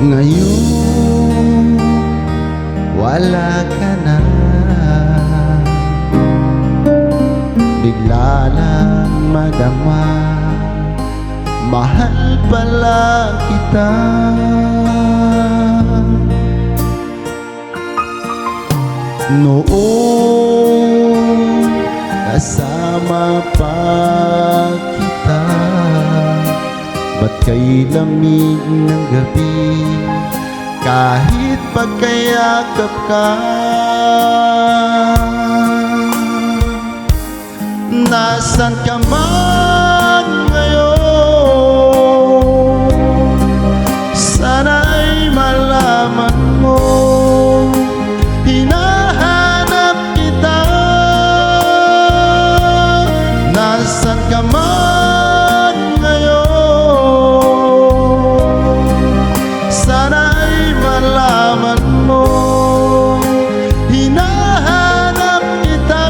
Ngayon wala ka na, bigla lang madama, mahal pala kita. Noong kasama pa kita, ba't kay lamig ng gabi, kahit pagkayakap ka, nasan ka man ngayon? Sana'y malaman mo, hinahanap kita. Nasan ka man ngayon? Sana'y malaman mo, hinahanap kita.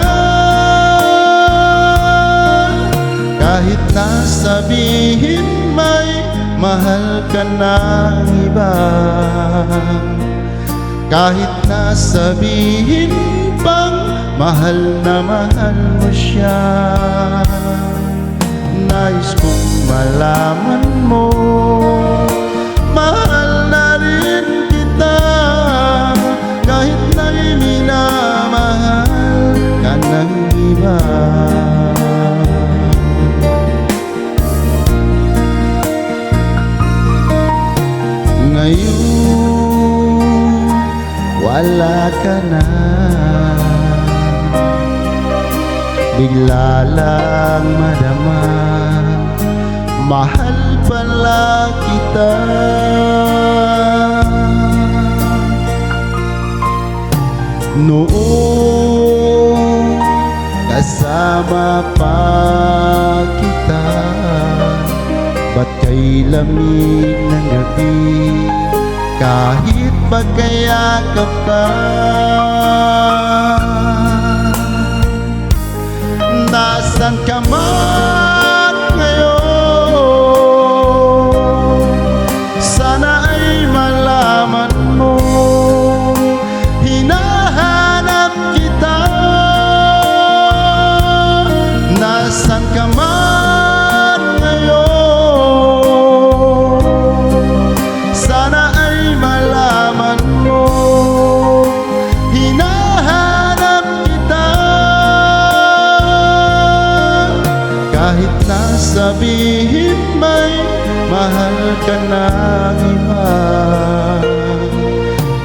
Kahit na sabihin may mahal ka ng iba, kahit na sabihin pang mahal na mahal mo siya, nais kong malaman mo, mahal na rin kita. Kahit na'y minamahal ka ng iba. Ngayon wala ka na, bigla lang madama, mahal pala kita. Noong kasama pa kita, ba't kay lamig ng gabi, kahit pagkayakap ka, nasan ka man ngayon? Sana ay malaman mo, hinahanap kita. Nasan ka man ngayon? Sana ay malaman mo, hinahanap kita. Kahit na sabihin may mahal ka ng iba,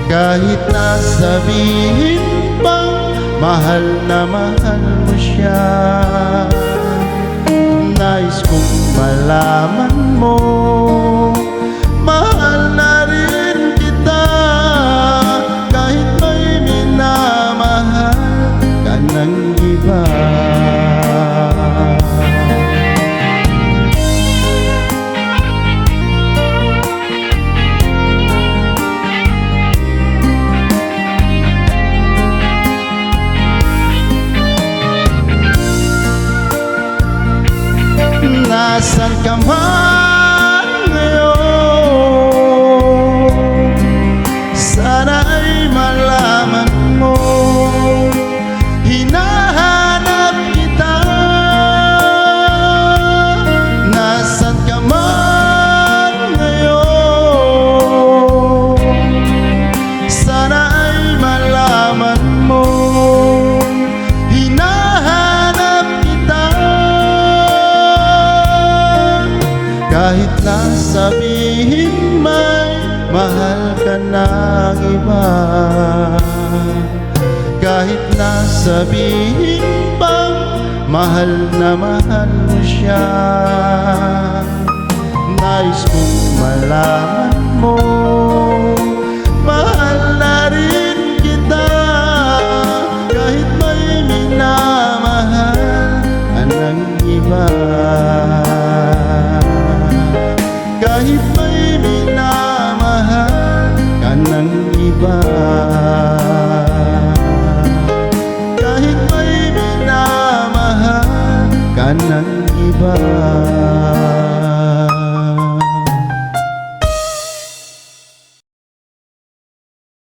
kahit na sabihin pang mahal na mahal mo siya, nais kong malaman mo, mahal na rin kita. Kahit may minamahal ka ng iba. Nasan ka man ngayon? Sana ay malaman mo, hinahanap kita. Nasan ka man ngayon? Sana ay malaman mo, hinahanap kita. Kahit na sabihin may mahal ka ng iba, kahit na sabihin pang mahal na mahal mo siya, nais kong malaman mo,